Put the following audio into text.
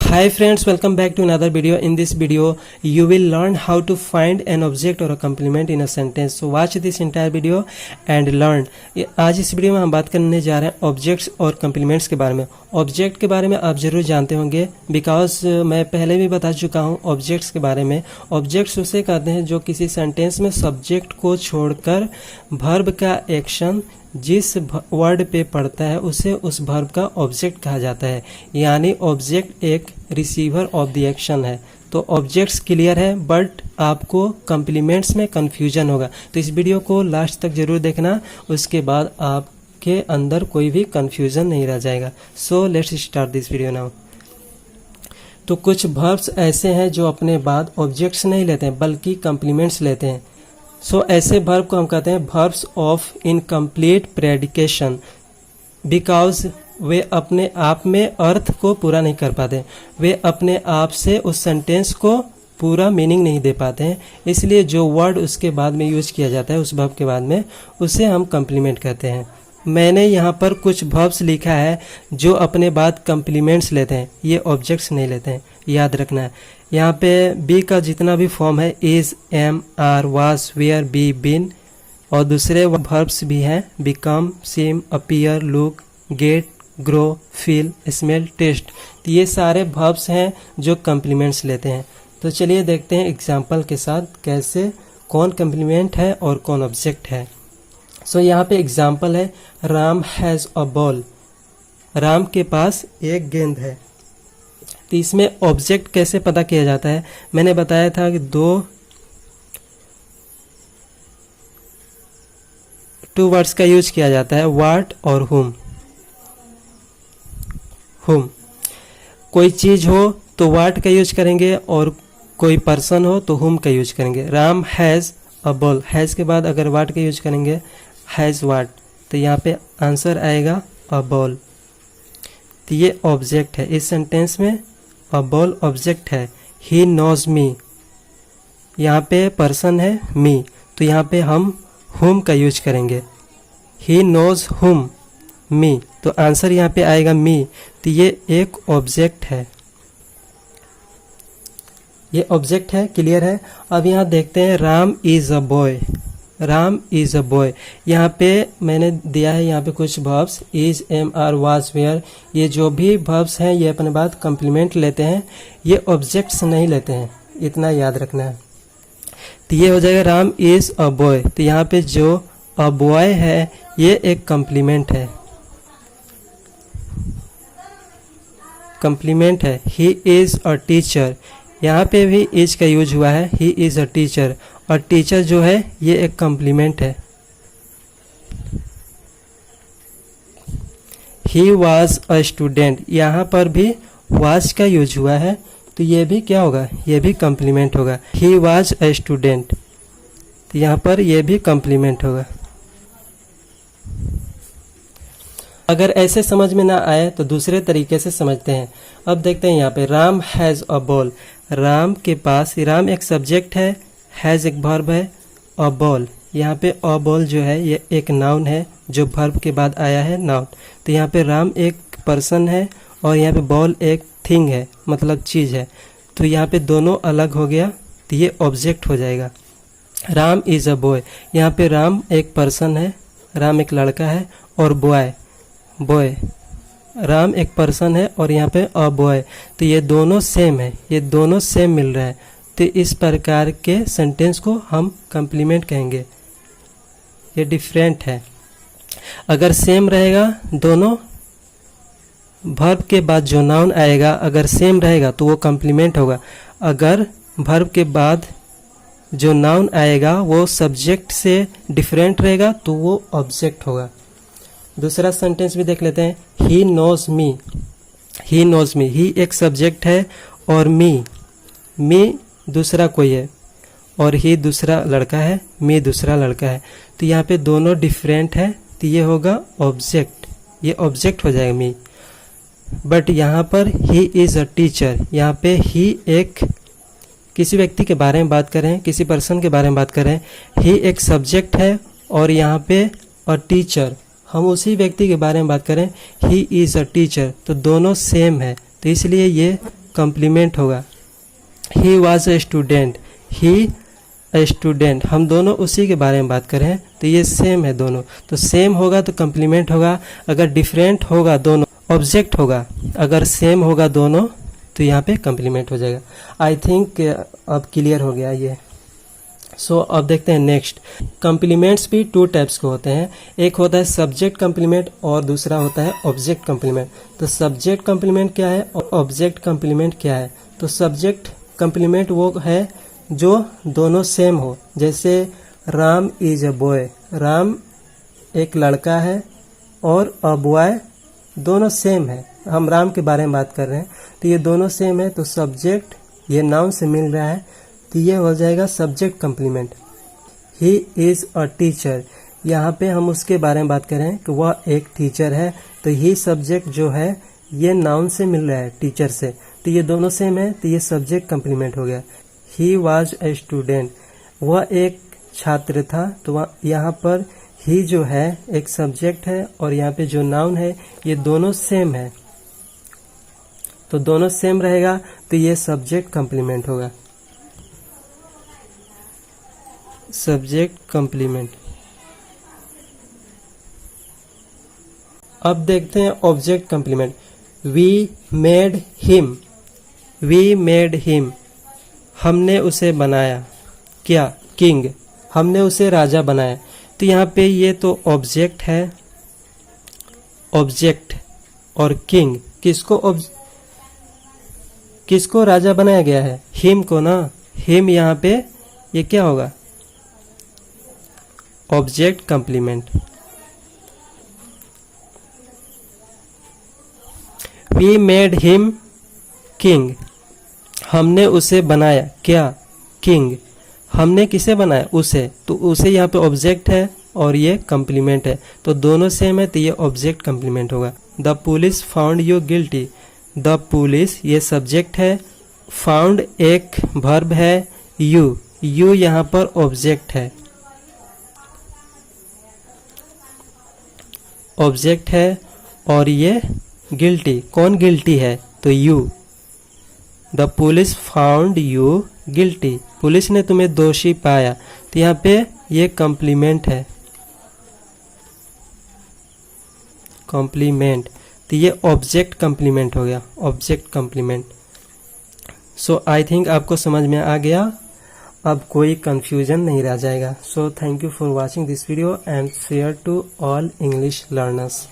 Hi friends, welcome back to another video. In this video, you will learn how to find an object or a complement in a sentence. So watch this entire video and learn. आज इस video में हम बात करने जा रहे हैं objects और कम्प्लीमेंट्स के बारे में। ऑब्जेक्ट के बारे में आप जरूर जानते होंगे बिकॉज मैं पहले भी बता चुका हूँ ऑब्जेक्ट्स के बारे में। ऑब्जेक्ट्स उसे कहते हैं जो किसी सेंटेंस में सब्जेक्ट को छोड़कर वर्ब का एक्शन जिस वर्ड पे पड़ता है उसे उस वर्ब का ऑब्जेक्ट कहा जाता है। यानी ऑब्जेक्ट एक रिसीवर ऑफ द एक्शन है। तो ऑब्जेक्ट्स क्लियर है, बट आपको कम्प्लीमेंट्स में कंफ्यूजन होगा, तो इस वीडियो को लास्ट तक जरूर देखना, उसके बाद आपके अंदर कोई भी कंफ्यूजन नहीं रह जाएगा। So let's start this video now. तो कुछ वर्ब्स ऐसे हैं जो अपने बाद ऑब्जेक्ट्स नहीं लेते हैं बल्कि कम्प्लीमेंट्स लेते हैं। सो ऐसे वर्ब को हम कहते हैं वर्ब्स ऑफ इनकम्प्लीट प्रेडिकेशन, बिकॉज वे अपने आप में अर्थ को पूरा नहीं कर पाते, वे अपने आप से उस सेंटेंस को पूरा मीनिंग नहीं दे पाते हैं। इसलिए जो वर्ड उसके बाद में यूज किया जाता है उस वर्ब के बाद में, उसे हम कम्प्लीमेंट कहते हैं। मैंने यहाँ पर कुछ वर्ब्स लिखा है जो अपने बाद कम्प्लीमेंट्स लेते हैं, ये ऑब्जेक्ट्स नहीं लेते हैं, याद रखना है। यहाँ पे बी का जितना भी फॉर्म है is, am, are, was, were, be, been, और दूसरे वर्ब्स भी हैं become, seem, appear, look, get, grow, feel, smell, taste. तो ये सारे वर्ब्स हैं जो कम्प्लीमेंट्स लेते हैं। तो चलिए देखते हैं एग्जाम्पल के साथ कैसे कौन कम्प्लीमेंट है और कौन ऑब्जेक्ट है। सो यहाँ पे एग्जाम्पल है, Ram has a ball. Ram के पास एक गेंद है। तो इसमें ऑब्जेक्ट कैसे पता किया जाता है, मैंने बताया था कि टू वर्ड्स का यूज किया जाता है, व्हाट और हुम। कोई चीज हो तो व्हाट का यूज करेंगे और कोई पर्सन हो तो हुम का यूज करेंगे। Ram has a ball, has के बाद अगर व्हाट का यूज करेंगे, हैज व्हाट, तो यहाँ पे आंसर आएगा अ बॉल। तो ये ऑब्जेक्ट है, इस सेंटेंस में अ बॉल ऑब्जेक्ट है। ही नोज मी, यहाँ पे पर्सन है मी, तो यहाँ पे हम हुम का यूज करेंगे। ही नोज हुम मी, तो आंसर यहाँ पे आएगा मी। तो ये एक ऑब्जेक्ट है, ये ऑब्जेक्ट है, क्लियर है। अब यहाँ देखते हैं, Ram is a boy. Ram is a boy, यहाँ पे मैंने दिया है यहाँ पे कुछ verbs, is, am, are, was, were. ये जो भी वर्ब्स हैं ये अपने बाद कम्प्लीमेंट लेते हैं, ये ऑब्जेक्ट्स नहीं लेते हैं, इतना याद रखना है। तो ये हो जाएगा राम इज अ बॉय। तो यहाँ पे जो अ बॉय है ये एक कम्प्लीमेंट है, कम्प्लीमेंट है। ही इज अ टीचर, यहाँ पे भी इज का यूज हुआ है, ही इज अ टीचर, और टीचर जो है ये एक कम्प्लीमेंट है। ही वॉज अ स्टूडेंट, यहाँ पर भी वॉज का यूज हुआ है, तो ये भी क्या होगा, ये भी कम्प्लीमेंट होगा। ही वॉज अ स्टूडेंट, तो यहाँ पर ये भी कम्प्लीमेंट होगा। अगर ऐसे समझ में ना आए तो दूसरे तरीके से समझते हैं। अब देखते हैं यहाँ पे, Ram has a ball. Ram के पास, राम एक सब्जेक्ट है, हैज़ एक वर्ब है, अ बॉल, यहाँ पे अ बॉल जो है ये एक नाउन है जो वर्ब के बाद आया है, नाउन। तो यहाँ पे राम एक पर्सन है और यहाँ पे बॉल एक थिंग है, मतलब चीज़ है। तो यहाँ पे दोनों अलग हो गया, तो ये ऑब्जेक्ट हो जाएगा। राम इज़ अ बॉय, यहाँ पे राम एक पर्सन है, राम एक लड़का है, और बॉय, राम एक पर्सन है और यहाँ पे अ बॉय, तो ये दोनों सेम है, ये दोनों सेम मिल रहा है। तो इस प्रकार के सेंटेंस को हम कम्प्लीमेंट कहेंगे, ये डिफरेंट है। अगर सेम रहेगा, दोनों वर्ब के बाद जो नाउन आएगा अगर सेम रहेगा तो वो कम्प्लीमेंट होगा। अगर वर्ब के बाद जो नाउन आएगा वो सब्जेक्ट से डिफरेंट रहेगा तो वो ऑब्जेक्ट होगा। दूसरा सेंटेंस भी देख लेते हैं, he knows me. He knows me, ही एक सब्जेक्ट है और मी दूसरा कोई है, और ही दूसरा लड़का है, मी दूसरा लड़का है। तो यहाँ पे दोनों डिफरेंट है, तो ये होगा ऑब्जेक्ट, ये ऑब्जेक्ट हो जाएगा मी। बट यहाँ पर ही इज अ टीचर, यहाँ पे ही एक किसी व्यक्ति के बारे में बात कर रहे हैं, किसी पर्सन के बारे में बात कर रहे हैं। ही एक सब्जेक्ट है और यहाँ पे अ टीचर, हम उसी व्यक्ति के बारे में बात करें, ही इज अ टीचर, तो दोनों सेम है, तो इसलिए ये कंप्लीमेंट होगा। He was a student, he a student, हम दोनों उसी के बारे में बात कर रहे हैं, तो ये सेम है दोनों, तो सेम होगा तो कंप्लीमेंट होगा। अगर डिफरेंट होगा दोनों ऑब्जेक्ट होगा, अगर सेम होगा दोनों तो यहाँ पे कंप्लीमेंट हो जाएगा। आई थिंक अब क्लियर हो गया ये। सो अब देखते हैं नेक्स्ट। कंप्लीमेंट्स भी 2 टाइप्स के होते हैं, एक होता है सब्जेक्ट कंप्लीमेंट और दूसरा होता है ऑब्जेक्ट कंप्लीमेंट। तो सब्जेक्ट कंप्लीमेंट क्या है और ऑब्जेक्ट कंप्लीमेंट क्या है? तो सब्जेक्ट कंप्लीमेंट वो है जो दोनों सेम हो, जैसे Ram is a boy, Ram एक लड़का है और अ बॉय दोनों सेम है, हम राम के बारे में बात कर रहे हैं, तो ये दोनों सेम है, तो सब्जेक्ट ये नाउन से मिल रहा है, तो ये हो जाएगा subject complement. He is a teacher, यहाँ पे हम उसके बारे में बात कर रहे हैं कि वह एक टीचर है, तो ही सब्जेक्ट जो है ये नाउन से मिल रहा है टीचर से, तो ये दोनों सेम है, तो ये सब्जेक्ट कंप्लीमेंट हो गया। ही वॉज ए स्टूडेंट, वह एक छात्र था, तो वह यहाँ पर ही जो है एक सब्जेक्ट है और यहाँ पे जो नाउन है ये दोनों सेम है, तो दोनों सेम रहेगा, तो ये सब्जेक्ट कंप्लीमेंट होगा, सब्जेक्ट कंप्लीमेंट। अब देखते हैं object complement. We made him, we made him, हमने उसे बनाया, क्या? किंग, हमने उसे राजा बनाया, तो यहाँ पे ये तो ऑब्जेक्ट है, ऑब्जेक्ट और किंग, किसको राजा बनाया गया है? हिम को ना, हिम यहाँ पे ये क्या होगा? Object complement. We made him king, हमने उसे बनाया, क्या? किंग, हमने किसे बनाया? उसे, तो उसे यहाँ पे ऑब्जेक्ट है और ये कंप्लीमेंट है, तो दोनों सेम है, तो ये ऑब्जेक्ट कंप्लीमेंट होगा। The police found you guilty, the police ये सब्जेक्ट है, फाउंड एक वर्ब है, यू यहाँ पर ऑब्जेक्ट है, ऑब्जेक्ट है, और ये गिल्टी, कौन गिल्टी है? तो you. The police found you guilty, police ने तुम्हें दोषी पाया, तो यहाँ पे ये कंप्लीमेंट है, कॉम्प्लीमेंट, तो ये ऑब्जेक्ट कंप्लीमेंट हो गया, object complement. So I think आपको समझ में आ गया, अब कोई कंफ्यूजन नहीं रह जाएगा। So thank you for watching this video and share to all English learners.